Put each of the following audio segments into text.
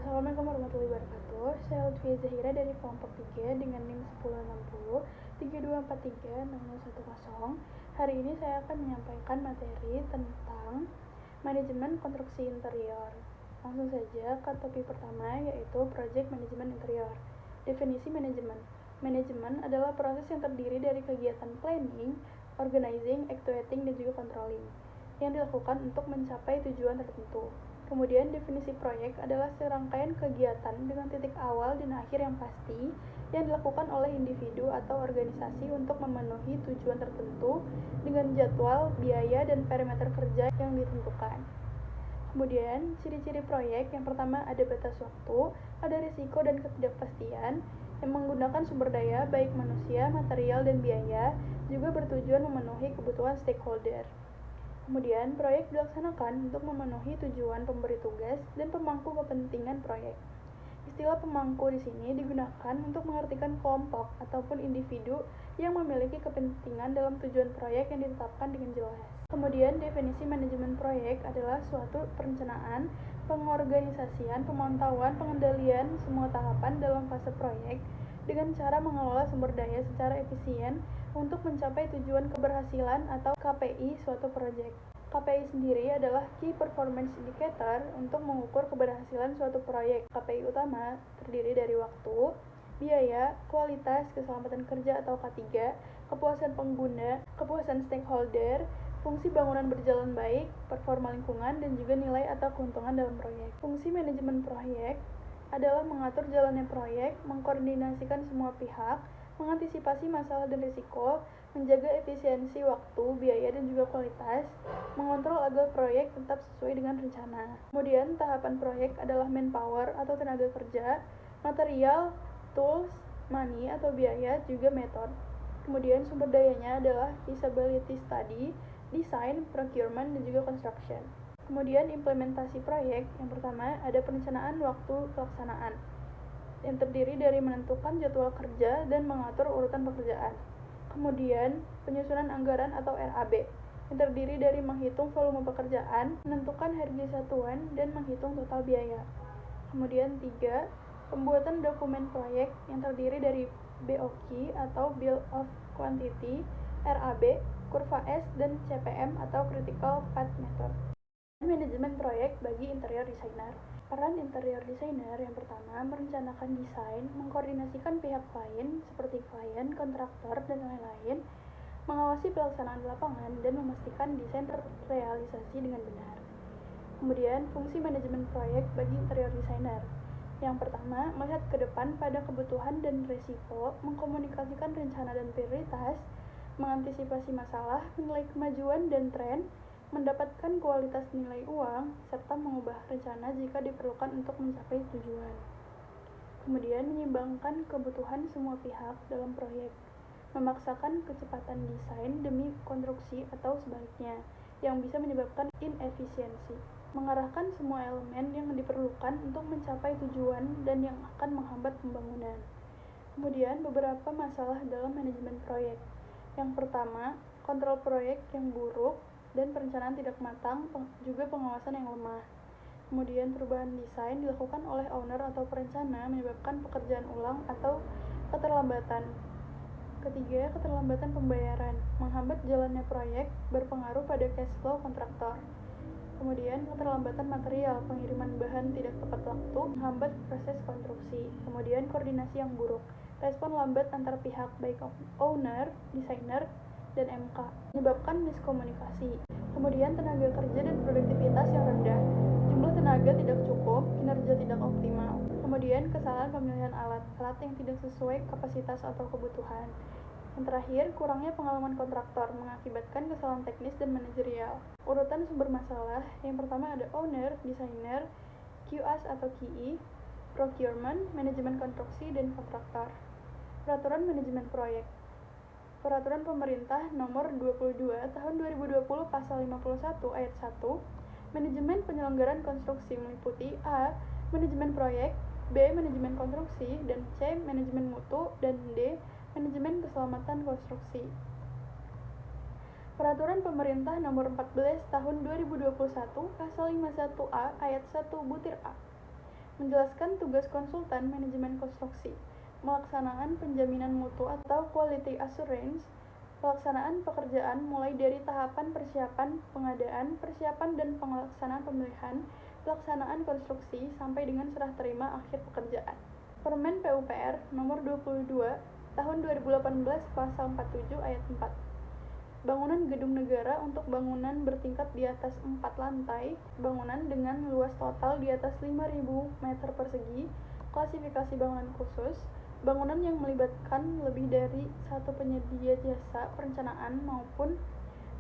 Assalamualaikum warahmatullahi wabarakatuh. Saya Lutfi Zahira dari kelompok 3 dengan NIM 1060 32436010. Hari ini saya akan menyampaikan materi tentang manajemen konstruksi interior. Langsung saja ke topik pertama, yaitu Project Management Interior. Definisi manajemen. Manajemen adalah proses yang terdiri dari kegiatan planning, organizing, actuating, dan juga controlling yang dilakukan untuk mencapai tujuan tertentu. Kemudian definisi proyek adalah serangkaian kegiatan dengan titik awal dan akhir yang pasti yang dilakukan oleh individu atau organisasi untuk memenuhi tujuan tertentu dengan jadwal, biaya, dan parameter kerja yang ditentukan. Kemudian ciri-ciri proyek yang pertama ada batas waktu, ada risiko dan ketidakpastian yang menggunakan sumber daya baik manusia, material, dan biaya, juga bertujuan memenuhi kebutuhan stakeholder. Kemudian, proyek dilaksanakan untuk memenuhi tujuan pemberi tugas dan pemangku kepentingan proyek. Istilah pemangku di sini digunakan untuk mengartikan kelompok ataupun individu yang memiliki kepentingan dalam tujuan proyek yang ditetapkan dengan jelas. Kemudian, definisi manajemen proyek adalah suatu perencanaan, pengorganisasian, pemantauan, pengendalian semua tahapan dalam fase proyek dengan cara mengelola sumber daya secara efisien untuk mencapai tujuan keberhasilan atau KPI suatu proyek. KPI sendiri adalah Key Performance Indicator untuk mengukur keberhasilan suatu proyek. KPI utama terdiri dari waktu, biaya, kualitas, keselamatan kerja atau K3, kepuasan pengguna, kepuasan stakeholder, fungsi bangunan berjalan baik, performa lingkungan, dan juga nilai atau keuntungan dalam proyek. Fungsi manajemen proyek adalah mengatur jalannya proyek, mengkoordinasikan semua pihak, mengantisipasi masalah dan risiko, menjaga efisiensi waktu, biaya, dan juga kualitas, mengontrol agar proyek tetap sesuai dengan rencana. Kemudian, tahapan proyek adalah manpower atau tenaga kerja, material, tools, money atau biaya, juga method. Kemudian, sumber dayanya adalah feasibility study, design, procurement, dan juga construction. Kemudian, implementasi proyek, yang pertama ada perencanaan waktu pelaksanaan, yang terdiri dari menentukan jadwal kerja dan mengatur urutan pekerjaan. Kemudian, penyusunan anggaran atau RAB, yang terdiri dari menghitung volume pekerjaan, menentukan harga satuan, dan menghitung total biaya. Kemudian 3, pembuatan dokumen proyek yang terdiri dari BOQ atau Bill of Quantity, RAB, kurva S, dan CPM atau Critical Path Method. Manajemen proyek bagi interior designer. Peran interior designer yang pertama merencanakan desain, mengkoordinasikan pihak lain seperti klien, kontraktor, dan lain-lain, mengawasi pelaksanaan di lapangan, dan memastikan desain terrealisasi dengan benar. Kemudian, fungsi manajemen proyek bagi interior designer. Yang pertama, melihat ke depan pada kebutuhan dan risiko, mengkomunikasikan rencana dan prioritas, mengantisipasi masalah, menilai kemajuan dan tren, mendapatkan kualitas nilai uang, serta mengubah rencana jika diperlukan untuk mencapai tujuan. Kemudian, menyeimbangkan kebutuhan semua pihak dalam proyek, memaksakan kecepatan desain demi konstruksi atau sebaliknya, yang bisa menyebabkan inefisiensi, mengarahkan semua elemen yang diperlukan untuk mencapai tujuan dan yang akan menghambat pembangunan. Kemudian, beberapa masalah dalam manajemen proyek. Yang pertama, kontrol proyek yang buruk dan perencanaan tidak matang, juga pengawasan yang lemah. Kemudian perubahan desain dilakukan oleh owner atau perencana menyebabkan pekerjaan ulang atau keterlambatan. Ketiga, keterlambatan pembayaran menghambat jalannya proyek, berpengaruh pada cash flow kontraktor. Kemudian keterlambatan material, pengiriman bahan tidak tepat waktu, menghambat proses konstruksi. Kemudian koordinasi yang buruk, respon lambat antar pihak baik owner, desainer, dan MK, menyebabkan miskomunikasi. Kemudian tenaga kerja dan produktivitas yang rendah, jumlah tenaga tidak cukup, kinerja tidak optimal. Kemudian kesalahan pemilihan alat yang tidak sesuai kapasitas atau kebutuhan. Yang terakhir, kurangnya pengalaman kontraktor mengakibatkan kesalahan teknis dan manajerial. Urutan sumber masalah, yang pertama ada owner, desainer, QS atau QE, procurement, manajemen konstruksi, dan kontraktor. Peraturan manajemen proyek. Peraturan Pemerintah Nomor 22 Tahun 2020 Pasal 51 Ayat 1, manajemen penyelenggaraan konstruksi meliputi A. Manajemen proyek, B. Manajemen konstruksi, dan C. Manajemen mutu, dan D. Manajemen keselamatan konstruksi. Peraturan Pemerintah Nomor 14 Tahun 2021 Pasal 51A Ayat 1 butir A, Menjelaskan tugas konsultan manajemen konstruksi, melaksanakan penjaminan mutu atau quality assurance, pelaksanaan pekerjaan mulai dari tahapan persiapan, pengadaan, persiapan dan pelaksanaan pemilihan, pelaksanaan konstruksi sampai dengan serah terima akhir pekerjaan. Permen PUPR nomor 22 tahun 2018 pasal 47 ayat 4. Bangunan gedung negara untuk bangunan bertingkat di atas 4 lantai, bangunan dengan luas total di atas 5.000 meter persegi, klasifikasi bangunan khusus, bangunan yang melibatkan lebih dari satu penyedia jasa perencanaan maupun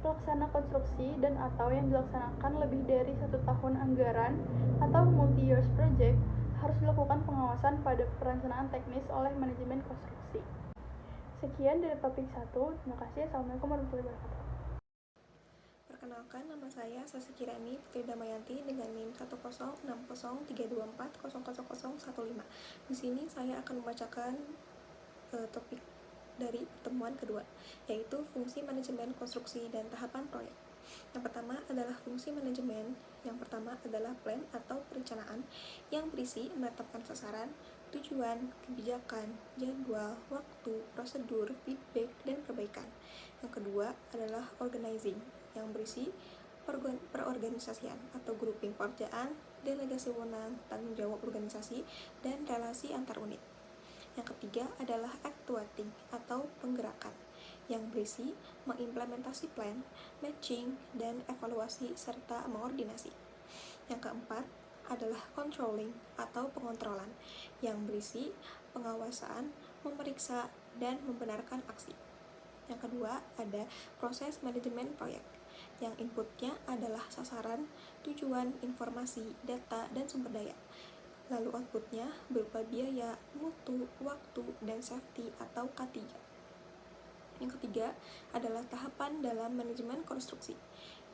pelaksana konstruksi dan atau yang dilaksanakan lebih dari 1 tahun anggaran atau multi-years project harus dilakukan pengawasan pada perencanaan teknis oleh manajemen konstruksi. Sekian dari topik 1. Terima kasih. Assalamualaikum warahmatullahi wabarakatuh. Perkenalkan, nama saya Sasi Kirani Putri Damayanti dengan NIM 1060324000015. Di sini saya akan membacakan topik dari pertemuan kedua, yaitu fungsi manajemen konstruksi dan tahapan proyek. Yang pertama adalah fungsi manajemen. Yang pertama adalah plan atau perencanaan yang berisi menetapkan sasaran, tujuan, kebijakan, jadwal, waktu, prosedur, feedback, dan perbaikan. Yang kedua adalah organizing yang berisi perorganisasian atau grouping pekerjaan, delegasi wewenang, tanggung jawab organisasi, dan relasi antar unit. Yang ketiga adalah actuating atau penggerakan yang berisi mengimplementasi plan, matching, dan evaluasi serta mengordinasi. Yang keempat adalah controlling atau pengontrolan yang berisi pengawasan, memeriksa, dan membenarkan aksi. Yang kedua ada proses manajemen proyek yang inputnya adalah sasaran, tujuan, informasi, data, dan sumber daya. Lalu outputnya berupa biaya, mutu, waktu, dan safety atau K3. Yang ketiga adalah tahapan dalam manajemen konstruksi.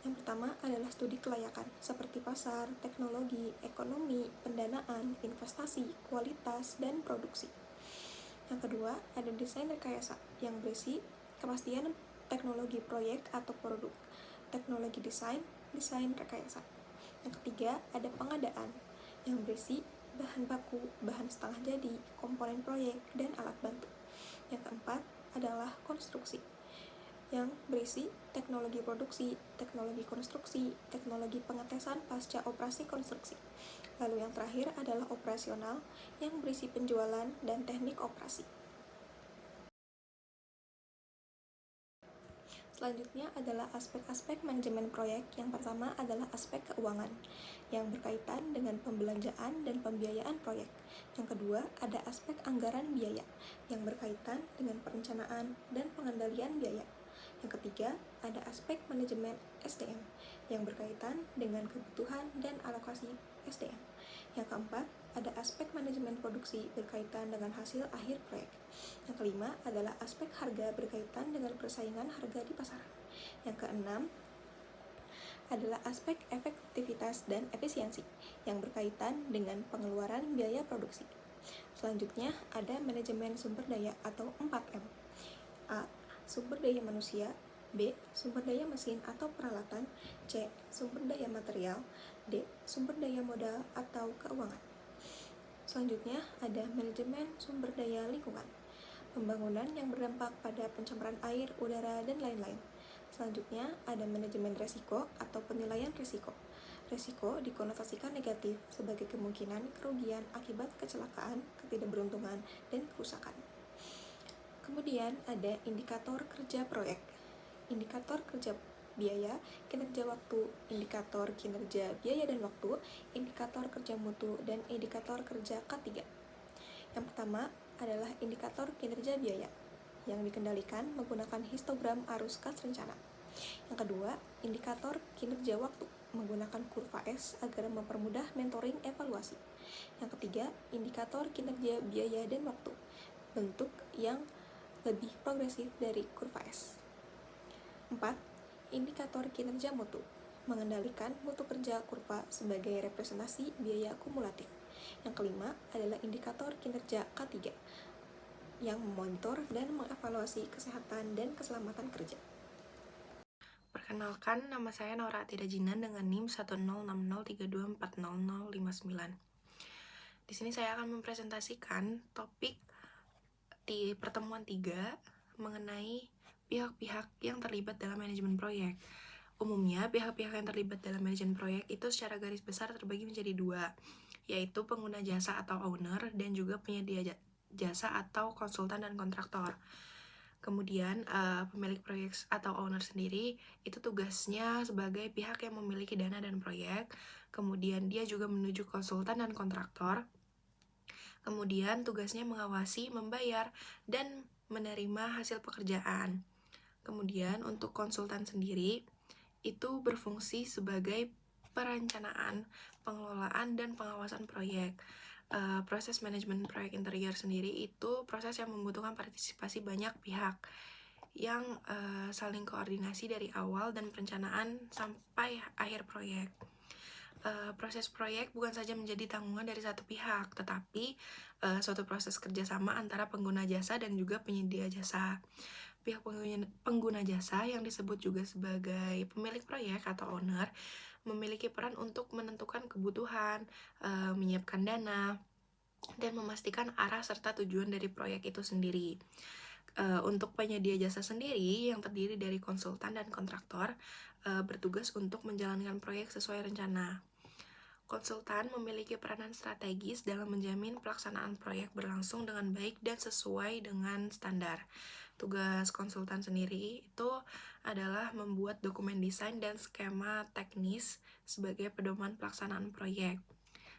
Yang pertama adalah studi kelayakan, seperti pasar, teknologi, ekonomi, pendanaan, investasi, kualitas, dan produksi. Yang kedua ada desain rekayasa, yang berisi kepastian teknologi proyek atau produk, teknologi desain rekayasa. Yang ketiga ada pengadaan, yang berisi bahan baku, bahan setengah jadi, komponen proyek, dan alat bantu. Yang keempat adalah konstruksi, yang berisi teknologi produksi, teknologi konstruksi, teknologi pengetesan pasca operasi konstruksi. Lalu yang terakhir adalah operasional, yang berisi penjualan dan teknik operasi. Selanjutnya adalah aspek-aspek manajemen proyek. Yang pertama adalah aspek keuangan, yang berkaitan dengan pembelanjaan dan pembiayaan proyek. Yang kedua ada aspek anggaran biaya, yang berkaitan dengan perencanaan dan pengendalian biaya. Yang ketiga ada aspek manajemen SDM, yang berkaitan dengan kebutuhan dan alokasi SDM. Yang keempat ada aspek manajemen produksi berkaitan dengan hasil akhir proyek. Yang kelima adalah aspek harga berkaitan dengan persaingan harga di pasaran. Yang keenam adalah aspek efektivitas dan efisiensi yang berkaitan dengan pengeluaran biaya produksi. Selanjutnya ada manajemen sumber daya atau 4M. A. Sumber daya manusia. B. Sumber daya mesin atau peralatan. C. Sumber daya material. D. Sumber daya modal atau keuangan. Selanjutnya ada manajemen sumber daya lingkungan, pembangunan yang berdampak pada pencemaran air, udara, dan lain-lain. Selanjutnya ada manajemen resiko atau penilaian risiko. Risiko dikonotasikan negatif sebagai kemungkinan kerugian akibat kecelakaan, ketidakberuntungan, dan kerusakan. Kemudian ada indikator kerja proyek, indikator kerja biaya, kinerja waktu, indikator kinerja biaya dan waktu, indikator kerja mutu, dan indikator kerja K3. Yang pertama adalah indikator kinerja biaya, yang dikendalikan menggunakan histogram arus kas rencana. Yang kedua, indikator kinerja waktu, menggunakan kurva S agar mempermudah mentoring evaluasi. Yang ketiga, indikator kinerja biaya dan waktu, bentuk yang lebih progresif dari kurva S. 4. Indikator kinerja mutu, mengendalikan mutu kerja kurva sebagai representasi biaya kumulatif. Yang kelima adalah indikator kinerja K3, yang memonitor dan mengevaluasi kesehatan dan keselamatan kerja. Perkenalkan, nama saya Nora Atira Jinan dengan NIM 10603240059. Di sini saya akan mempresentasikan topik di pertemuan 3 mengenai pihak-pihak yang terlibat dalam manajemen proyek. Umumnya, pihak-pihak yang terlibat dalam manajemen proyek itu secara garis besar terbagi menjadi 2, yaitu pengguna jasa atau owner dan juga penyedia jasa atau konsultan dan kontraktor. Kemudian, pemilik proyek atau owner sendiri itu tugasnya sebagai pihak yang memiliki dana dan proyek. Kemudian dia juga menuju konsultan dan kontraktor. Kemudian tugasnya mengawasi, membayar, dan menerima hasil pekerjaan. Kemudian untuk konsultan sendiri itu berfungsi sebagai perencanaan, pengelolaan, dan pengawasan proyek. Proses manajemen proyek interior sendiri itu proses yang membutuhkan partisipasi banyak pihak yang saling koordinasi dari awal dan perencanaan sampai akhir proyek. Proses proyek bukan saja menjadi tanggungan dari satu pihak, tetapi suatu proses kerjasama antara pengguna jasa dan juga penyedia jasa. Pihak pengguna jasa yang disebut juga sebagai pemilik proyek atau owner memiliki peran untuk menentukan kebutuhan, menyiapkan dana, dan memastikan arah serta tujuan dari proyek itu sendiri. Untuk penyedia jasa sendiri yang terdiri dari konsultan dan kontraktor bertugas untuk menjalankan proyek sesuai rencana. Konsultan memiliki peranan strategis dalam menjamin pelaksanaan proyek berlangsung dengan baik dan sesuai dengan standar. Tugas konsultan sendiri itu adalah membuat dokumen desain dan skema teknis sebagai pedoman pelaksanaan proyek.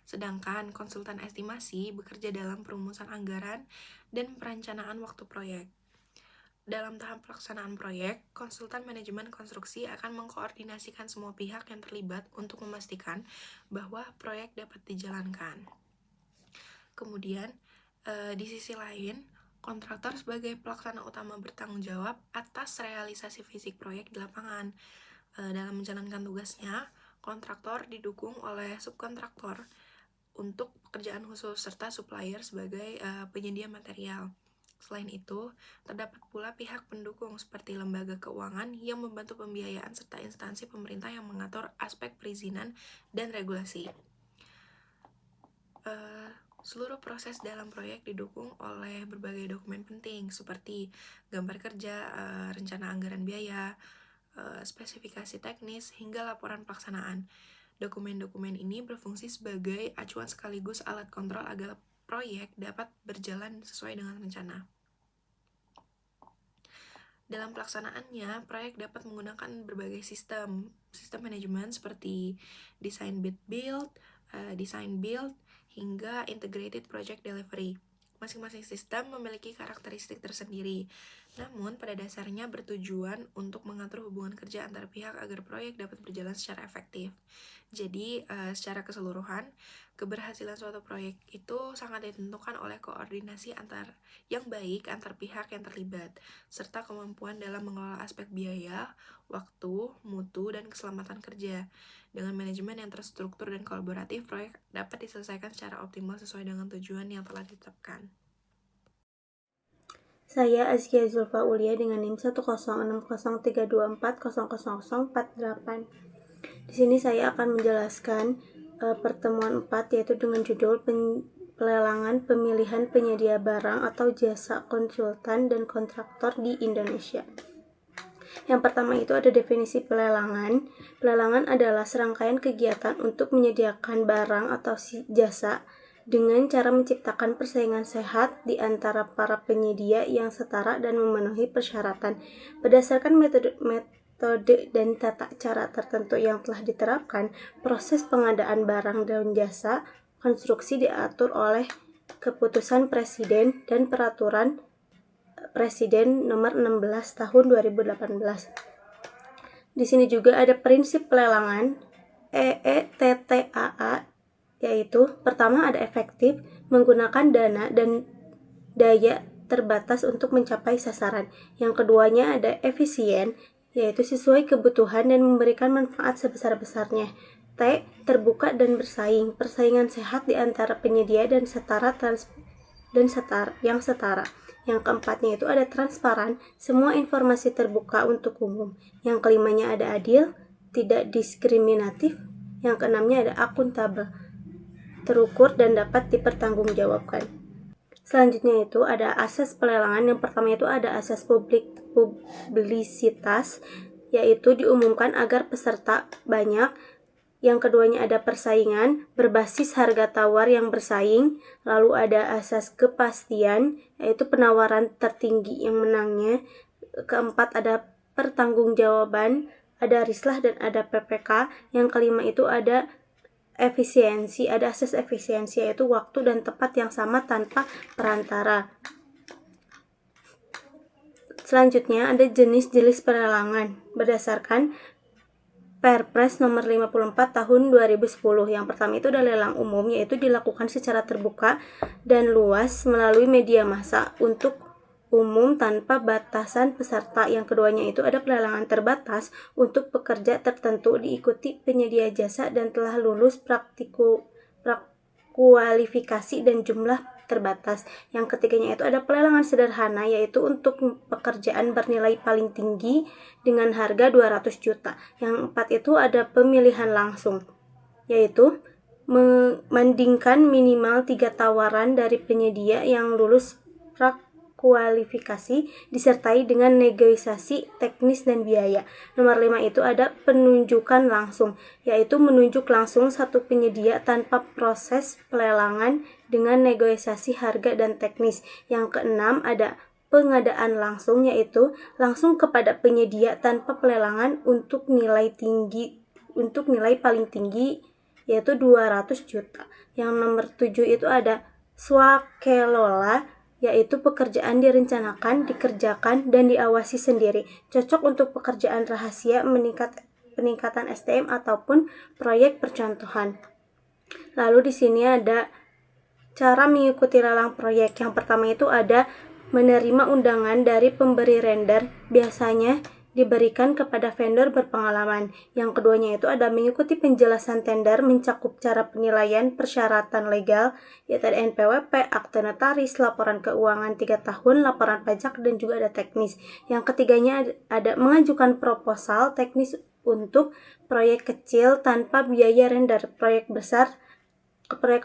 Sedangkan konsultan estimasi bekerja dalam perumusan anggaran dan perencanaan waktu proyek. Dalam tahap pelaksanaan proyek, konsultan manajemen konstruksi akan mengkoordinasikan semua pihak yang terlibat untuk memastikan bahwa proyek dapat dijalankan. Kemudian, di sisi lain, kontraktor sebagai pelaksana utama bertanggung jawab atas realisasi fisik proyek di lapangan. Dalam menjalankan tugasnya, kontraktor didukung oleh subkontraktor untuk pekerjaan khusus serta supplier sebagai penyedia material. Selain itu, terdapat pula pihak pendukung seperti lembaga keuangan yang membantu pembiayaan serta instansi pemerintah yang mengatur aspek perizinan dan regulasi. Seluruh proses dalam proyek didukung oleh berbagai dokumen penting seperti gambar kerja, rencana anggaran biaya, spesifikasi teknis, hingga laporan pelaksanaan. Dokumen-dokumen ini berfungsi sebagai acuan sekaligus alat kontrol agar proyek dapat berjalan sesuai dengan rencana. Dalam pelaksanaannya, proyek dapat menggunakan berbagai sistem manajemen seperti design build, design build, hingga integrated project delivery. Masing-masing sistem memiliki karakteristik tersendiri, namun pada dasarnya bertujuan untuk mengatur hubungan kerja antar pihak agar proyek dapat berjalan secara efektif. Jadi, secara keseluruhan, keberhasilan suatu proyek itu sangat ditentukan oleh koordinasi yang baik antar pihak yang terlibat, serta kemampuan dalam mengelola aspek biaya, waktu, mutu, dan keselamatan kerja. Dengan manajemen yang terstruktur dan kolaboratif, proyek dapat diselesaikan secara optimal sesuai dengan tujuan yang telah ditetapkan. Saya Azkia Zulfa Ulia dengan NIM 1060324000048. Di sini saya akan menjelaskan pertemuan 4 yaitu dengan judul pelelangan pemilihan penyedia barang atau jasa konsultan dan kontraktor di Indonesia. Yang pertama itu ada definisi pelelangan. Pelelangan adalah serangkaian kegiatan untuk menyediakan barang atau jasa dengan cara menciptakan persaingan sehat di antara para penyedia yang setara dan memenuhi persyaratan. Berdasarkan metode dan tata cara tertentu yang telah diterapkan, proses pengadaan barang dan jasa konstruksi diatur oleh Keputusan Presiden dan Peraturan Presiden nomor 16 tahun 2018. Di sini juga ada prinsip pelelangan EETTAA, yaitu pertama ada efektif, menggunakan dana dan daya terbatas untuk mencapai sasaran. Yang keduanya ada efisien, yaitu sesuai kebutuhan dan memberikan manfaat sebesar-besarnya. T, terbuka dan bersaing, persaingan sehat di antara penyedia dan setara. Yang keempatnya itu ada transparan, semua informasi terbuka untuk umum. Yang kelimanya ada adil, tidak diskriminatif. Yang keenamnya ada akuntabel. terukur, dan dapat dipertanggungjawabkan. Selanjutnya itu ada asas pelelangan. Yang pertama itu ada asas publisitas, yaitu diumumkan agar peserta banyak. Yang keduanya ada persaingan, berbasis harga tawar yang bersaing. Lalu ada asas kepastian, yaitu penawaran tertinggi yang menangnya. Keempat ada pertanggungjawaban, ada rislah dan ada PPK. Yang kelima itu ada efisiensi, ada asas efisiensi, yaitu waktu dan tempat yang sama tanpa perantara. Selanjutnya ada jenis-jenis pelelangan berdasarkan Perpres nomor 54 tahun 2010. Yang pertama itu adalah lelang umum, yaitu dilakukan secara terbuka dan luas melalui media massa untuk umum tanpa batasan peserta. Yang keduanya itu ada pelelangan terbatas untuk pekerja tertentu diikuti penyedia jasa dan telah lulus prakualifikasi dan jumlah terbatas. Yang ketiganya itu ada pelelangan sederhana, yaitu untuk pekerjaan bernilai paling tinggi dengan harga 200 juta. Yang empat itu ada pemilihan langsung, yaitu membandingkan minimal 3 tawaran dari penyedia yang lulus prakualifikasi disertai dengan negosiasi teknis dan biaya. Nomor 5 itu ada penunjukan langsung, yaitu menunjuk langsung satu penyedia tanpa proses pelelangan dengan negosiasi harga dan teknis. Yang keenam ada pengadaan langsung, yaitu langsung kepada penyedia tanpa pelelangan untuk nilai paling tinggi, yaitu 200 juta. Yang nomor 7 itu ada swakelola, yaitu pekerjaan direncanakan, dikerjakan, dan diawasi sendiri. Cocok untuk pekerjaan rahasia, peningkatan SDM, ataupun proyek percontohan. Lalu di sini ada cara mengikuti lelang proyek. Yang pertama itu ada menerima undangan dari pemberi render, biasanya diberikan kepada vendor berpengalaman. Yang keduanya itu ada mengikuti penjelasan tender, mencakup cara penilaian, persyaratan legal, yaitu ada NPWP, akte notaris, laporan keuangan 3 tahun, laporan pajak, dan juga ada teknis. Yang ketiganya ada mengajukan proposal teknis untuk proyek kecil tanpa biaya render.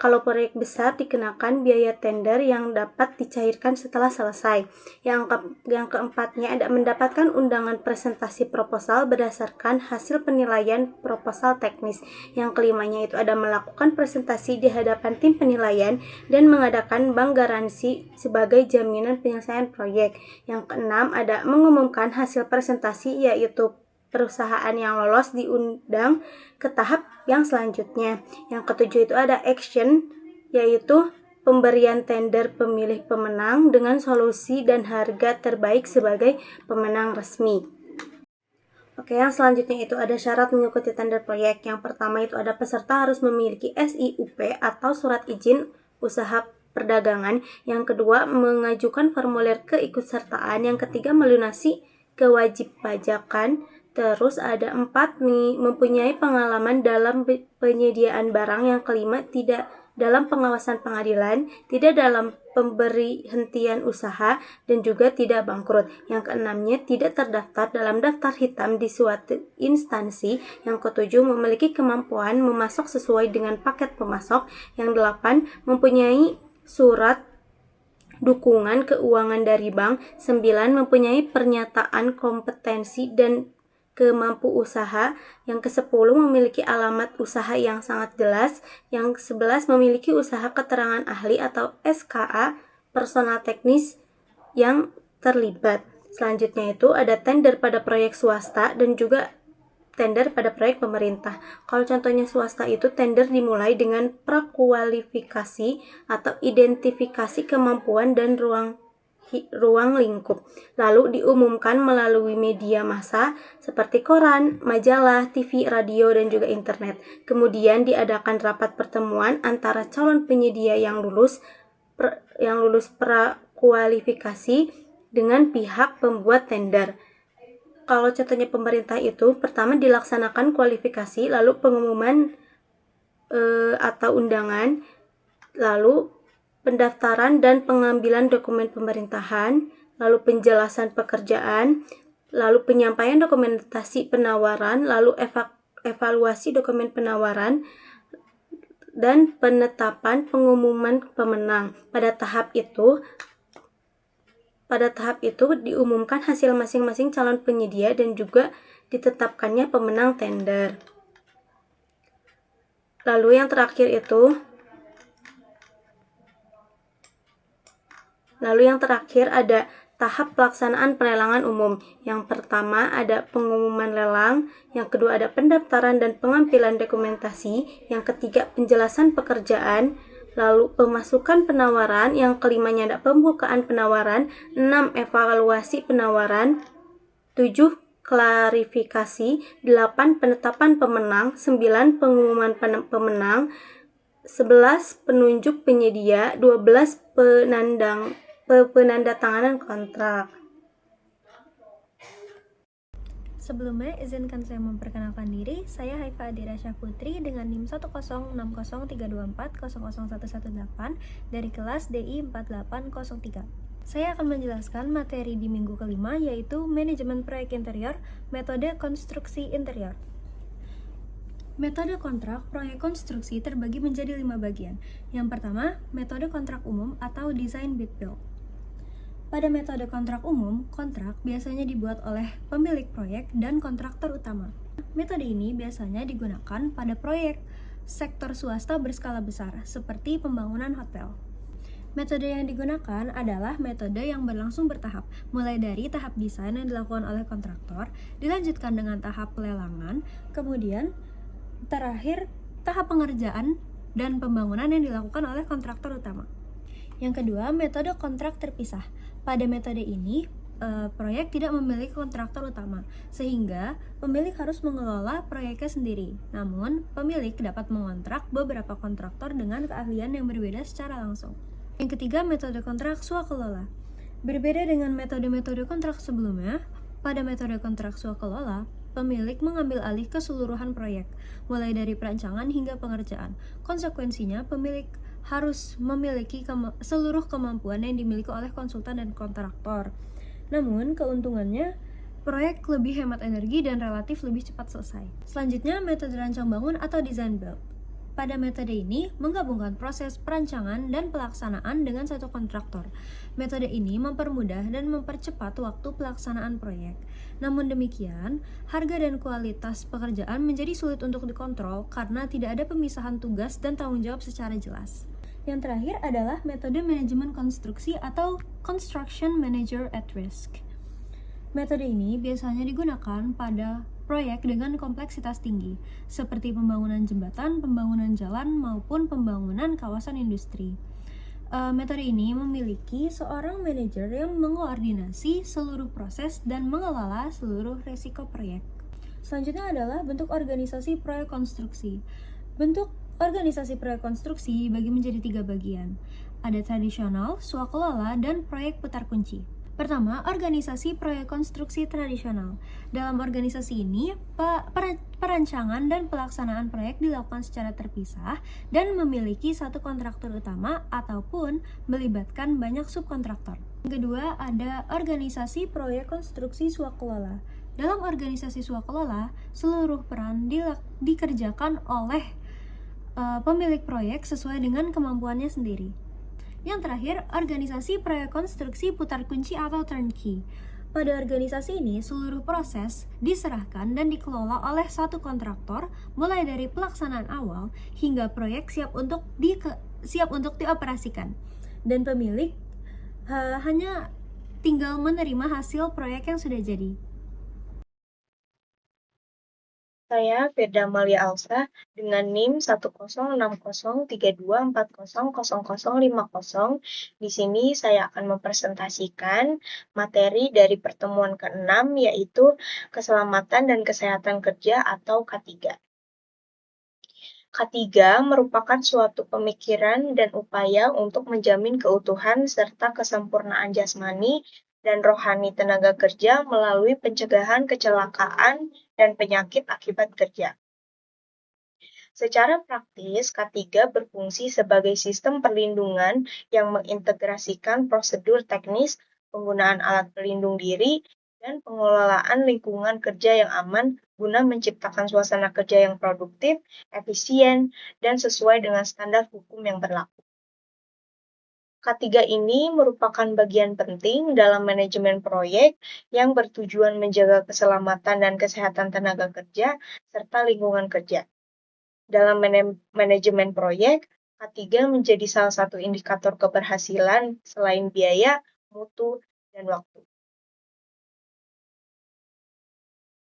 Kalau proyek besar dikenakan biaya tender yang dapat dicairkan setelah selesai. Yang keempatnya ada mendapatkan undangan presentasi proposal berdasarkan hasil penilaian proposal teknis. Yang kelimanya itu ada melakukan presentasi di hadapan tim penilaian dan mengadakan bank garansi sebagai jaminan penyelesaian proyek. Yang keenam ada mengumumkan hasil presentasi, yaitu perusahaan yang lolos diundang ke tahap yang selanjutnya. Yang ketujuh itu ada action, yaitu pemberian tender pemilih pemenang dengan solusi dan harga terbaik sebagai pemenang resmi. Oke, yang selanjutnya itu ada syarat mengikuti tender proyek. Yang pertama itu ada peserta harus memiliki SIUP atau surat izin usaha perdagangan. Yang kedua, mengajukan formulir keikutsertaan. Yang ketiga, melunasi kewajib pajakan. Terus ada 4 nih, mempunyai pengalaman dalam penyediaan barang. Yang kelima, tidak dalam pengawasan pengadilan, tidak dalam pemberhentian usaha, dan juga tidak bangkrut. Yang keenamnya, tidak terdaftar dalam daftar hitam di suatu instansi. Yang ketujuh, memiliki kemampuan memasok sesuai dengan paket pemasok. Yang delapan, mempunyai surat dukungan keuangan dari bank. 9, mempunyai pernyataan kompetensi dan kemampu usaha. Yang ke-10, memiliki alamat usaha yang sangat jelas. Yang ke-11, memiliki usaha keterangan ahli atau SKA personal teknis yang terlibat. Selanjutnya itu ada tender pada proyek swasta dan juga tender pada proyek pemerintah. Kalau contohnya swasta itu tender dimulai dengan prakualifikasi atau identifikasi kemampuan dan ruang lingkup, lalu diumumkan melalui media massa seperti koran, majalah, TV, radio, dan juga internet. Kemudian diadakan rapat pertemuan antara calon penyedia yang lulus prakualifikasi dengan pihak pembuat tender. Kalau contohnya pemerintah itu pertama dilaksanakan kualifikasi, lalu pengumuman atau undangan, lalu pendaftaran dan pengambilan dokumen pemerintahan, lalu penjelasan pekerjaan, lalu penyampaian dokumentasi penawaran, lalu evaluasi dokumen penawaran, dan penetapan pengumuman pemenang. Pada tahap itu diumumkan hasil masing-masing calon penyedia dan juga ditetapkannya pemenang tender. Lalu yang terakhir ada tahap pelaksanaan pelelangan umum. Yang pertama ada pengumuman lelang, yang kedua ada pendaftaran dan pengambilan dokumentasi, yang ketiga penjelasan pekerjaan, lalu pemasukan penawaran, yang kelimanya ada pembukaan penawaran, 6 evaluasi penawaran, 7 klarifikasi, 8 penetapan pemenang, 9 pengumuman pemenang, 11 penunjuk penyedia, 12 penandatanganan kontrak. Sebelumnya, izinkan saya memperkenalkan diri. Saya Haifa Adira Syahputri dengan NIM 1060324001118 dari kelas DI 4803. Saya akan menjelaskan materi di minggu kelima, yaitu Manajemen Proyek Interior, Metode Konstruksi Interior. Metode kontrak proyek konstruksi terbagi menjadi 5 bagian. Yang pertama, metode kontrak umum atau Design Bid Build. Pada metode kontrak umum, kontrak biasanya dibuat oleh pemilik proyek dan kontraktor utama. Metode ini biasanya digunakan pada proyek sektor swasta berskala besar, seperti pembangunan hotel. Metode yang digunakan adalah metode yang berlangsung bertahap, mulai dari tahap desain yang dilakukan oleh kontraktor, dilanjutkan dengan tahap pelelangan, kemudian terakhir tahap pengerjaan dan pembangunan yang dilakukan oleh kontraktor utama. Yang kedua, metode kontrak terpisah. Pada metode ini, proyek tidak memiliki kontraktor utama, sehingga pemilik harus mengelola proyeknya sendiri. Namun, pemilik dapat mengontrak beberapa kontraktor dengan keahlian yang berbeda secara langsung. Yang ketiga, metode kontrak swakelola. Berbeda dengan metode-metode kontrak sebelumnya, pada metode kontrak swakelola, pemilik mengambil alih keseluruhan proyek, mulai dari perancangan hingga pengerjaan. Konsekuensinya, pemilik harus memiliki seluruh kemampuan yang dimiliki oleh konsultan dan kontraktor. Namun, keuntungannya, proyek lebih hemat energi dan relatif lebih cepat selesai. Selanjutnya, metode rancang bangun atau design build. Pada metode ini, menggabungkan proses perancangan dan pelaksanaan dengan satu kontraktor. Metode ini mempermudah dan mempercepat waktu pelaksanaan proyek. Namun demikian, harga dan kualitas pekerjaan menjadi sulit untuk dikontrol karena tidak ada pemisahan tugas dan tanggung jawab secara jelas. Yang terakhir adalah metode manajemen konstruksi atau Construction Manager at Risk. Metode ini biasanya digunakan pada proyek dengan kompleksitas tinggi, seperti pembangunan jembatan, pembangunan jalan, maupun pembangunan kawasan industri. Metode ini memiliki seorang manajer yang mengoordinasi seluruh proses dan mengelola seluruh risiko proyek. Selanjutnya adalah bentuk organisasi proyek konstruksi. Bentuk organisasi proyek konstruksi dibagi menjadi 3 bagian. Ada tradisional, swakelola, dan proyek putar kunci. Pertama, organisasi proyek konstruksi tradisional. Dalam organisasi ini, perancangan dan pelaksanaan proyek dilakukan secara terpisah dan memiliki satu kontraktor utama ataupun melibatkan banyak subkontraktor. Yang kedua, ada organisasi proyek konstruksi swakelola. Dalam organisasi swakelola, seluruh peran dikerjakan oleh pemilik proyek sesuai dengan kemampuannya sendiri. Yang terakhir, organisasi proyek konstruksi putar kunci atau turnkey. Pada organisasi ini, seluruh proses diserahkan dan dikelola oleh satu kontraktor, mulai dari pelaksanaan awal hingga proyek siap untuk dioperasikan. Dan pemilik hanya tinggal menerima hasil proyek yang sudah jadi. Saya Firda Malia Alsa dengan NIM 1060324000050. Di sini saya akan mempresentasikan materi dari pertemuan ke-6 yaitu Keselamatan dan Kesehatan Kerja atau K3. K3 merupakan suatu pemikiran dan upaya untuk menjamin keutuhan serta kesempurnaan jasmani dan rohani tenaga kerja melalui pencegahan kecelakaan dan penyakit akibat kerja. Secara praktis, K3 berfungsi sebagai sistem perlindungan yang mengintegrasikan prosedur teknis, penggunaan alat pelindung diri, dan pengelolaan lingkungan kerja yang aman guna menciptakan suasana kerja yang produktif, efisien, dan sesuai dengan standar hukum yang berlaku. K3 ini merupakan bagian penting dalam manajemen proyek yang bertujuan menjaga keselamatan dan kesehatan tenaga kerja serta lingkungan kerja. Dalam manajemen proyek, K3 menjadi salah satu indikator keberhasilan selain biaya, mutu, dan waktu.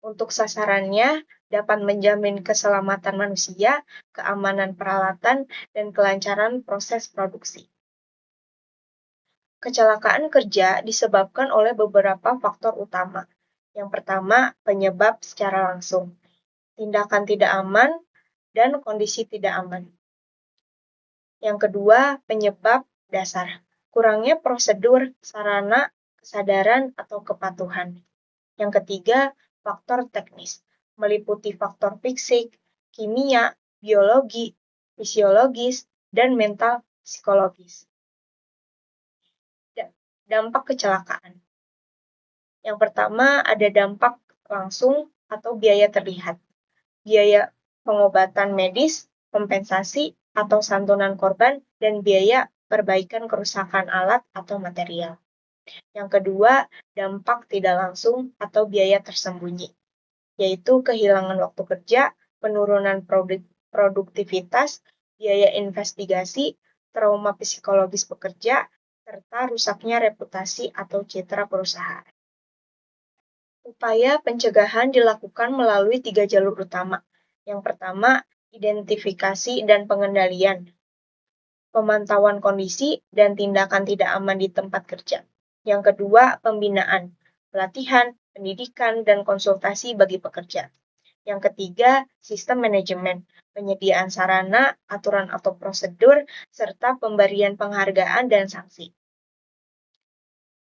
Untuk sasarannya, dapat menjamin keselamatan manusia, keamanan peralatan, dan kelancaran proses produksi. Kecelakaan kerja disebabkan oleh beberapa faktor utama. Yang pertama, penyebab secara langsung, tindakan tidak aman, dan kondisi tidak aman. Yang kedua, penyebab dasar, kurangnya prosedur, sarana, kesadaran, atau kepatuhan. Yang ketiga, faktor teknis, meliputi faktor fisik, kimia, biologi, fisiologis, dan mental psikologis. Dampak kecelakaan. Yang pertama, ada dampak langsung atau biaya terlihat. Biaya pengobatan medis, kompensasi, atau santunan korban, dan biaya perbaikan kerusakan alat atau material. Yang kedua, dampak tidak langsung atau biaya tersembunyi, yaitu kehilangan waktu kerja, penurunan produktivitas, biaya investigasi, trauma psikologis pekerja, serta rusaknya reputasi atau citra perusahaan. Upaya pencegahan dilakukan melalui 3 jalur utama. Yang pertama, identifikasi dan pengendalian, pemantauan kondisi dan tindakan tidak aman di tempat kerja. Yang kedua, pembinaan, pelatihan, pendidikan, dan konsultasi bagi pekerja. Yang ketiga, sistem manajemen, penyediaan sarana, aturan atau prosedur, serta pemberian penghargaan dan sanksi.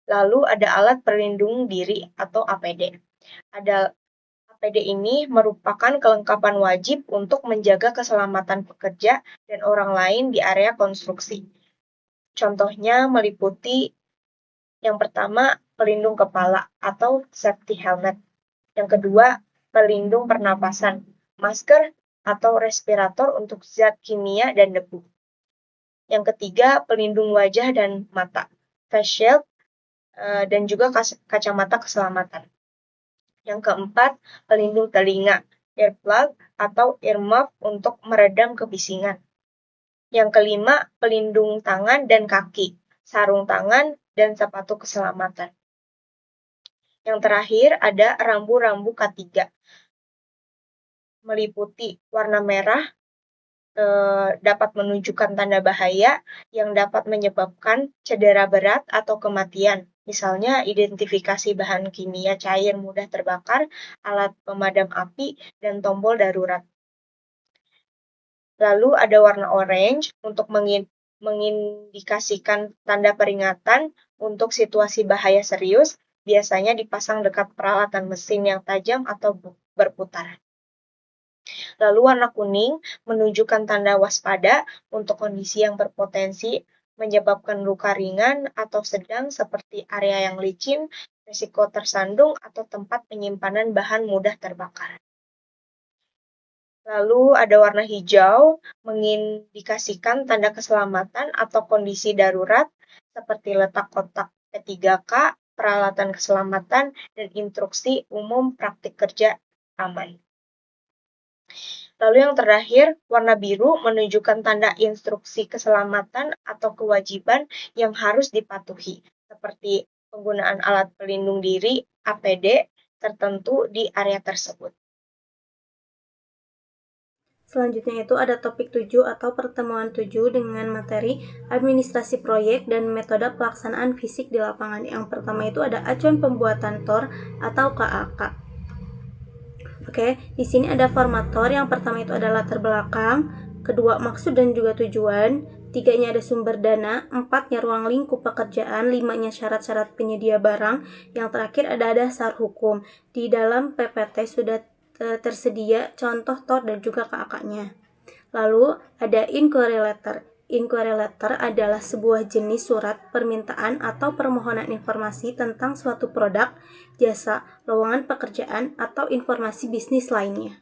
Lalu ada alat pelindung diri atau APD. APD ini merupakan kelengkapan wajib untuk menjaga keselamatan pekerja dan orang lain di area konstruksi. Contohnya meliputi yang pertama, pelindung kepala atau safety helmet. Yang kedua, pelindung pernapasan, masker atau respirator untuk zat kimia dan debu. Yang ketiga, pelindung wajah dan mata, face shield, dan juga kacamata keselamatan. Yang keempat, pelindung telinga, earplug atau earmuff untuk meredam kebisingan. Yang kelima, pelindung tangan dan kaki, sarung tangan, dan sepatu keselamatan. Yang terakhir ada rambu-rambu K3. Meliputi warna merah, dapat menunjukkan tanda bahaya yang dapat menyebabkan cedera berat atau kematian. Misalnya identifikasi bahan kimia cair mudah terbakar, alat pemadam api, dan tombol darurat. Lalu ada warna orange untuk mengindikasikan tanda peringatan untuk situasi bahaya serius, biasanya dipasang dekat peralatan mesin yang tajam atau berputar. Lalu warna kuning menunjukkan tanda waspada untuk kondisi yang berpotensi menyebabkan luka ringan atau sedang seperti area yang licin, risiko tersandung, atau tempat penyimpanan bahan mudah terbakar. Lalu ada warna hijau mengindikasikan tanda keselamatan atau kondisi darurat seperti letak kotak P3K, peralatan keselamatan, dan instruksi umum praktik kerja aman. Lalu yang terakhir, warna biru menunjukkan tanda instruksi keselamatan atau kewajiban yang harus dipatuhi, seperti penggunaan alat pelindung diri APD tertentu di area tersebut. Selanjutnya itu ada topik 7 atau pertemuan 7 dengan materi administrasi proyek dan metode pelaksanaan fisik di lapangan. Yang pertama itu ada acuan pembuatan TOR atau KAK. Oke, di sini ada formator. Yang pertama itu ada latar belakang, kedua maksud dan juga tujuan, tiganya ada sumber dana, empatnya ruang lingkup pekerjaan, limanya syarat-syarat penyedia barang, yang terakhir ada dasar hukum. Di dalam PPT sudah tersedia contoh TOR dan juga KAK-nya. Lalu ada inquiry letter. Inquiry letter adalah sebuah jenis surat permintaan atau permohonan informasi tentang suatu produk, jasa, lowongan pekerjaan, atau informasi bisnis lainnya.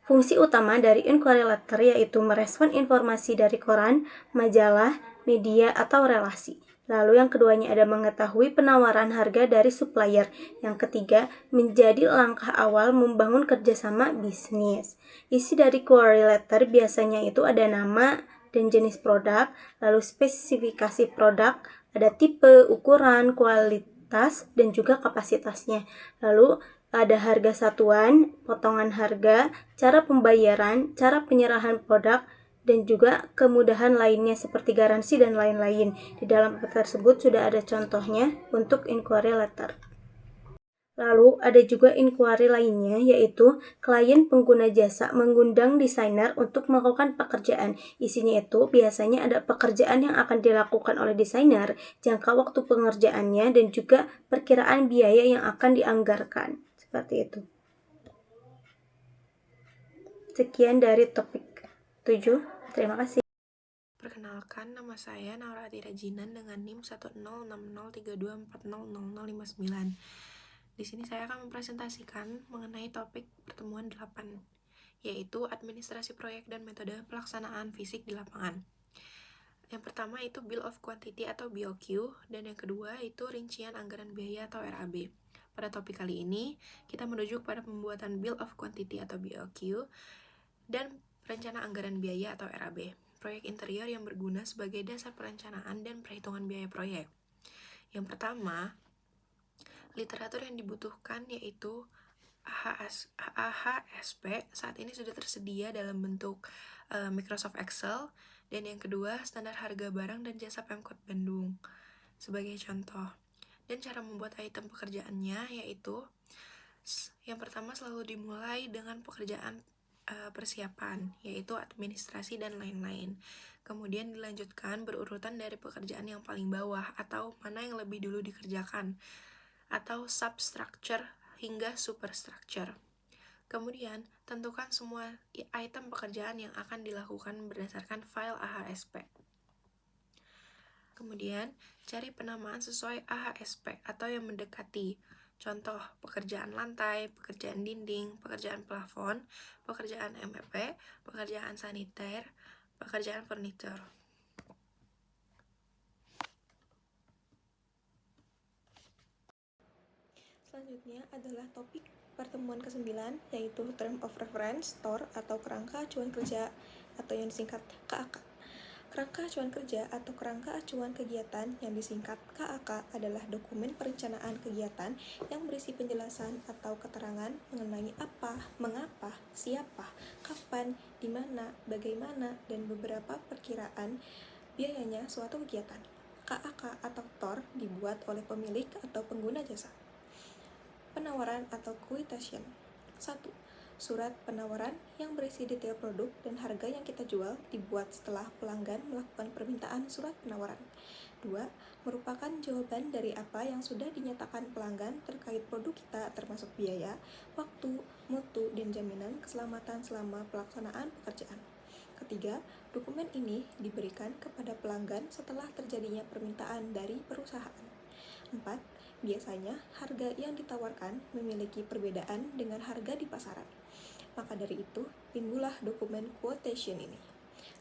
Fungsi utama dari inquiry letter yaitu merespon informasi dari koran, majalah, media, atau relasi. Lalu yang keduanya ada mengetahui penawaran harga dari supplier. Yang ketiga, menjadi langkah awal membangun kerjasama bisnis. Isi dari query letter biasanya itu ada nama dan jenis produk, lalu spesifikasi produk, ada tipe, ukuran, kualitas, dan juga kapasitasnya. Lalu ada harga satuan, potongan harga, cara pembayaran, cara penyerahan produk, dan juga kemudahan lainnya seperti garansi dan lain-lain. Di dalam tersebut sudah ada contohnya untuk inquiry letter. Lalu ada juga inquiry lainnya yaitu klien pengguna jasa mengundang desainer untuk melakukan pekerjaan. Isinya itu biasanya ada pekerjaan yang akan dilakukan oleh desainer, jangka waktu pengerjaannya, dan juga perkiraan biaya yang akan dianggarkan. Seperti itu. Sekian dari topik 7. Terima kasih. Perkenalkan, nama saya Naura Atira Jinan dengan NIM 1060324000059. Di sini saya akan mempresentasikan mengenai topik pertemuan 8, yaitu administrasi proyek dan metode pelaksanaan fisik di lapangan. Yang pertama itu Bill of Quantity atau BOQ, dan yang kedua itu rincian anggaran biaya atau RAB. Pada topik kali ini, kita merujuk pada pembuatan Bill of Quantity atau BOQ dan rencana anggaran biaya atau RAB, proyek interior yang berguna sebagai dasar perencanaan dan perhitungan biaya proyek. Yang pertama, literatur yang dibutuhkan yaitu AHSP, saat ini sudah tersedia dalam bentuk Microsoft Excel, dan yang kedua, standar harga barang dan jasa Pemkot Bandung sebagai contoh. Dan cara membuat item pekerjaannya yaitu yang pertama selalu dimulai dengan pekerjaan persiapan, yaitu administrasi dan lain-lain. Kemudian dilanjutkan berurutan dari pekerjaan yang paling bawah atau mana yang lebih dulu dikerjakan, atau substructure hingga superstructure. Kemudian, tentukan semua item pekerjaan yang akan dilakukan berdasarkan file AHSP. Kemudian, cari penamaan sesuai AHSP atau yang mendekati. Contoh, pekerjaan lantai, pekerjaan dinding, pekerjaan plafon, pekerjaan MEP, pekerjaan saniter, pekerjaan furniture. Selanjutnya adalah topik pertemuan ke-9, yaitu Term of Reference, TOR, atau kerangka acuan kerja, atau yang disingkat KAK. Kerangka acuan kerja atau kerangka acuan kegiatan yang disingkat KAK adalah dokumen perencanaan kegiatan yang berisi penjelasan atau keterangan mengenai apa, mengapa, siapa, kapan, di mana, bagaimana, dan beberapa perkiraan biayanya suatu kegiatan. KAK atau TOR dibuat oleh pemilik atau pengguna jasa. Penawaran atau quotation. 1. Surat penawaran yang berisi detail produk dan harga yang kita jual dibuat setelah pelanggan melakukan permintaan surat penawaran. 2. Merupakan jawaban dari apa yang sudah dinyatakan pelanggan terkait produk kita termasuk biaya, waktu, mutu, dan jaminan keselamatan selama pelaksanaan pekerjaan. Ketiga, dokumen ini diberikan kepada pelanggan setelah terjadinya permintaan dari perusahaan. 4. Biasanya, harga yang ditawarkan memiliki perbedaan dengan harga di pasaran. Maka dari itu, timbullah dokumen quotation ini.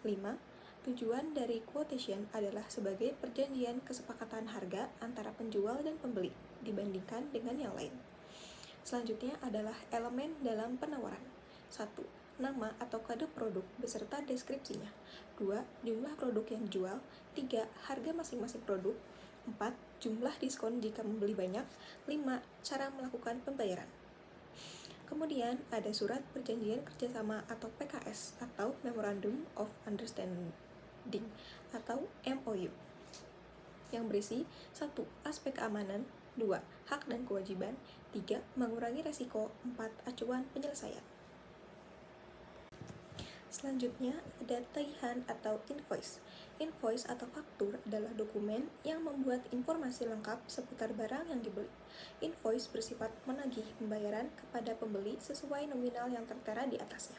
5. Tujuan dari quotation adalah sebagai perjanjian kesepakatan harga antara penjual dan pembeli dibandingkan dengan yang lain. Selanjutnya adalah elemen dalam penawaran. 1. Nama atau kode produk beserta deskripsinya. 2. Jumlah produk yang dijual. 3. Harga masing-masing produk. 4. Jumlah diskon jika membeli banyak. 5. Cara melakukan pembayaran. Kemudian ada surat perjanjian kerjasama atau PKS atau Memorandum of Understanding atau MOU yang berisi 1. Aspek keamanan, 2. Hak dan kewajiban, 3. Mengurangi resiko, 4. Acuan penyelesaian. Selanjutnya ada tagihan atau invoice. Invoice atau faktur adalah dokumen yang membuat informasi lengkap seputar barang yang dibeli. Invoice bersifat menagih pembayaran kepada pembeli sesuai nominal yang tertera di atasnya.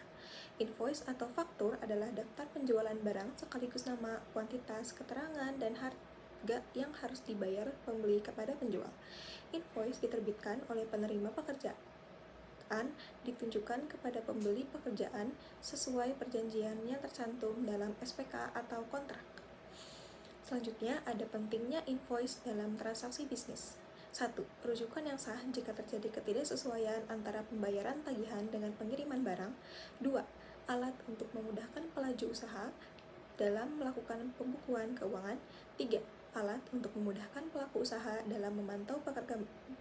Invoice atau faktur adalah daftar penjualan barang sekaligus nama, kuantitas, keterangan, dan harga yang harus dibayar pembeli kepada penjual. Invoice diterbitkan oleh penerima pekerjaan, ditunjukkan kepada pembeli pekerjaan sesuai perjanjian yang tercantum dalam SPK atau kontrak. Selanjutnya, ada pentingnya invoice dalam transaksi bisnis. 1. Rujukan yang sah jika terjadi ketidaksesuaian antara pembayaran tagihan dengan pengiriman barang. 2. Alat untuk memudahkan pelaju usaha dalam melakukan pembukuan keuangan. 3. Alat untuk memudahkan pelaku usaha dalam memantau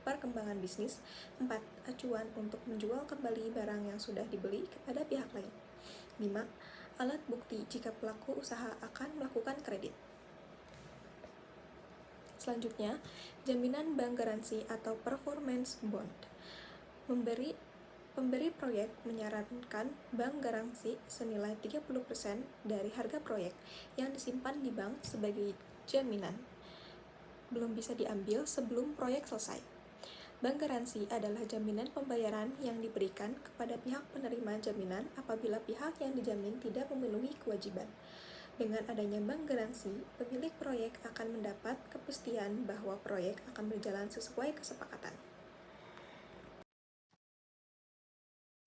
perkembangan bisnis. 4. Acuan untuk menjual kembali barang yang sudah dibeli kepada pihak lain. 5. Alat bukti jika pelaku usaha akan melakukan kredit. Selanjutnya, jaminan bank garansi atau performance bond. Pemberi proyek menyarankan bank garansi senilai 30% dari harga proyek yang disimpan di bank sebagai jaminan. Belum bisa diambil sebelum proyek selesai. Bank garansi adalah jaminan pembayaran yang diberikan kepada pihak penerima jaminan apabila pihak yang dijamin tidak memenuhi kewajiban. Dengan adanya bank garansi, pemilik proyek akan mendapat kepastian bahwa proyek akan berjalan sesuai kesepakatan.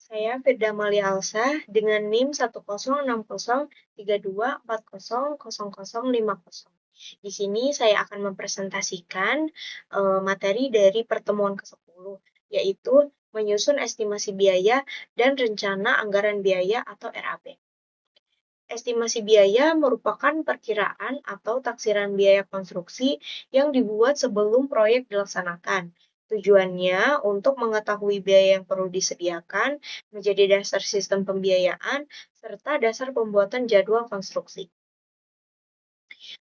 Saya Firda Malia Alsa dengan NIM 1006324000050. Di sini saya akan mempresentasikan materi dari pertemuan ke-10, yaitu menyusun estimasi biaya dan rencana anggaran biaya atau RAB. Estimasi biaya merupakan perkiraan atau taksiran biaya konstruksi yang dibuat sebelum proyek dilaksanakan. Tujuannya untuk mengetahui biaya yang perlu disediakan, menjadi dasar sistem pembiayaan, serta dasar pembuatan jadwal konstruksi.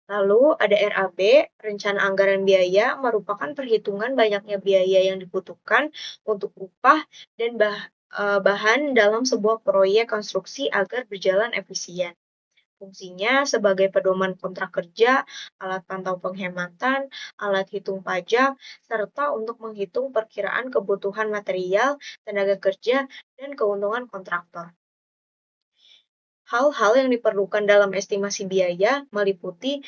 Lalu ada RAB, rencana anggaran biaya, merupakan perhitungan banyaknya biaya yang dibutuhkan untuk upah dan bahan dalam sebuah proyek konstruksi agar berjalan efisien. Fungsinya sebagai pedoman kontrak kerja, alat pantau penghematan, alat hitung pajak, serta untuk menghitung perkiraan kebutuhan material, tenaga kerja, dan keuntungan kontraktor. Hal-hal yang diperlukan dalam estimasi biaya meliputi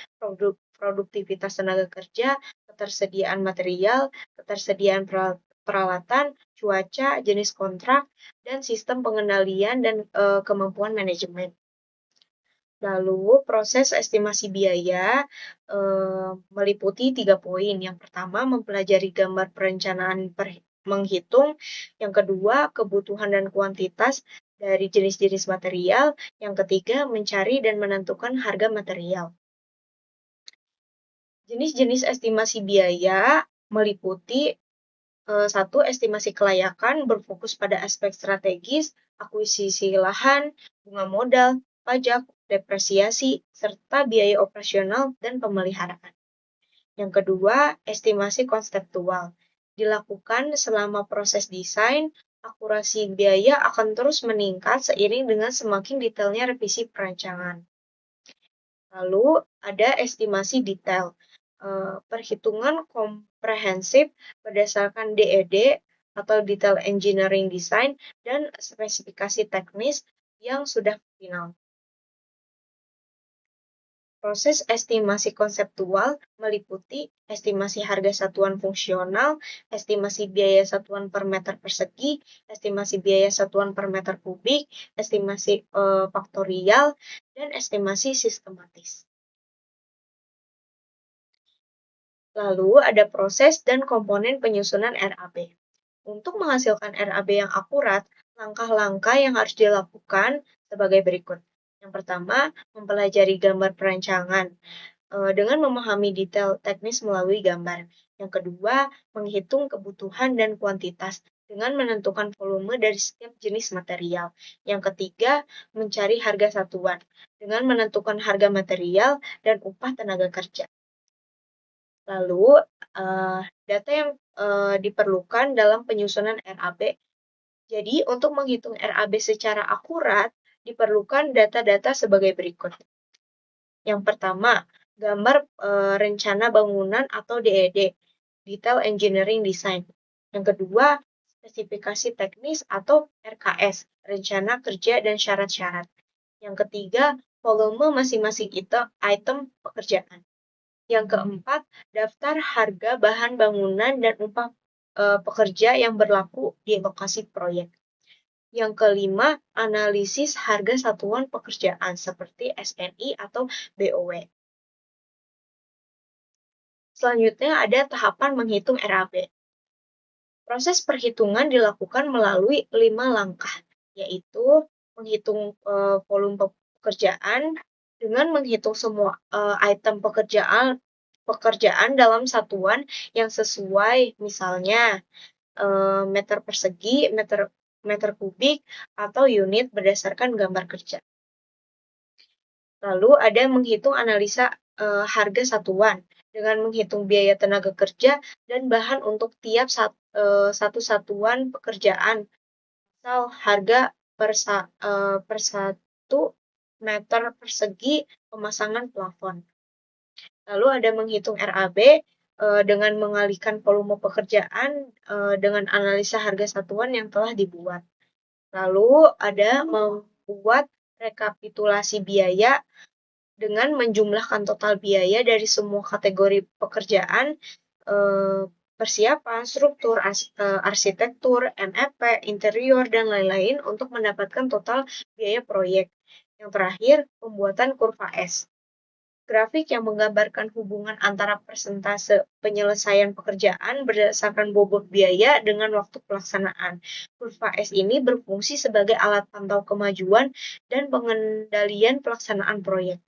produktivitas tenaga kerja, ketersediaan material, ketersediaan peralatan, cuaca, jenis kontrak, dan sistem pengendalian dan kemampuan manajemen. Lalu, proses estimasi biaya meliputi 3 poin. Yang pertama, mempelajari gambar perencanaan menghitung. Yang kedua, kebutuhan dan kuantitas dari jenis-jenis material. Yang ketiga, mencari dan menentukan harga material. Jenis-jenis estimasi biaya meliputi 1. Estimasi kelayakan berfokus pada aspek strategis, akuisisi lahan, bunga modal, pajak, depresiasi, serta biaya operasional dan pemeliharaan. Yang kedua, estimasi konseptual. Dilakukan selama proses desain, akurasi biaya akan terus meningkat seiring dengan semakin detailnya revisi perancangan. Lalu, ada estimasi detail. Perhitungan komprehensif berdasarkan DED atau Detail Engineering Design dan spesifikasi teknis yang sudah final. Proses estimasi konseptual meliputi estimasi harga satuan fungsional, estimasi biaya satuan per meter persegi, estimasi biaya satuan per meter kubik, estimasi faktorial, dan estimasi sistematis. Lalu ada proses dan komponen penyusunan RAB. Untuk menghasilkan RAB yang akurat, langkah-langkah yang harus dilakukan sebagai berikut. Yang pertama, mempelajari gambar perancangan dengan memahami detail teknis melalui gambar. Yang kedua, menghitung kebutuhan dan kuantitas dengan menentukan volume dari setiap jenis material. Yang ketiga, mencari harga satuan dengan menentukan harga material dan upah tenaga kerja. Lalu, data yang diperlukan dalam penyusunan RAB. Jadi, untuk menghitung RAB secara akurat, diperlukan data-data sebagai berikut. Yang pertama, gambar rencana bangunan atau DED, Detail Engineering Design. Yang kedua, spesifikasi teknis atau RKS, rencana kerja dan syarat-syarat. Yang ketiga, volume masing-masing item pekerjaan. Yang keempat, daftar harga bahan bangunan dan upah pekerja yang berlaku di lokasi proyek. Yang kelima, analisis harga satuan pekerjaan seperti SNI atau BOW. Selanjutnya ada tahapan menghitung RAB. Proses perhitungan dilakukan melalui 5 langkah, yaitu menghitung volume pekerjaan dengan menghitung semua item pekerjaan dalam satuan yang sesuai, misalnya meter persegi, meter kubik, atau unit berdasarkan gambar kerja. Lalu ada menghitung analisa harga satuan dengan menghitung biaya tenaga kerja dan bahan untuk tiap satu satuan pekerjaan, atau harga per 1 meter persegi pemasangan plafon. Lalu ada menghitung RAB dengan mengalihkan volume pekerjaan dengan analisa harga satuan yang telah dibuat. Lalu ada membuat rekapitulasi biaya dengan menjumlahkan total biaya dari semua kategori pekerjaan, persiapan, struktur, arsitektur, MEP, interior, dan lain-lain untuk mendapatkan total biaya proyek. Yang terakhir, pembuatan kurva S. Grafik yang menggambarkan hubungan antara persentase penyelesaian pekerjaan berdasarkan bobot biaya dengan waktu pelaksanaan. Kurva S ini berfungsi sebagai alat pantau kemajuan dan pengendalian pelaksanaan proyek.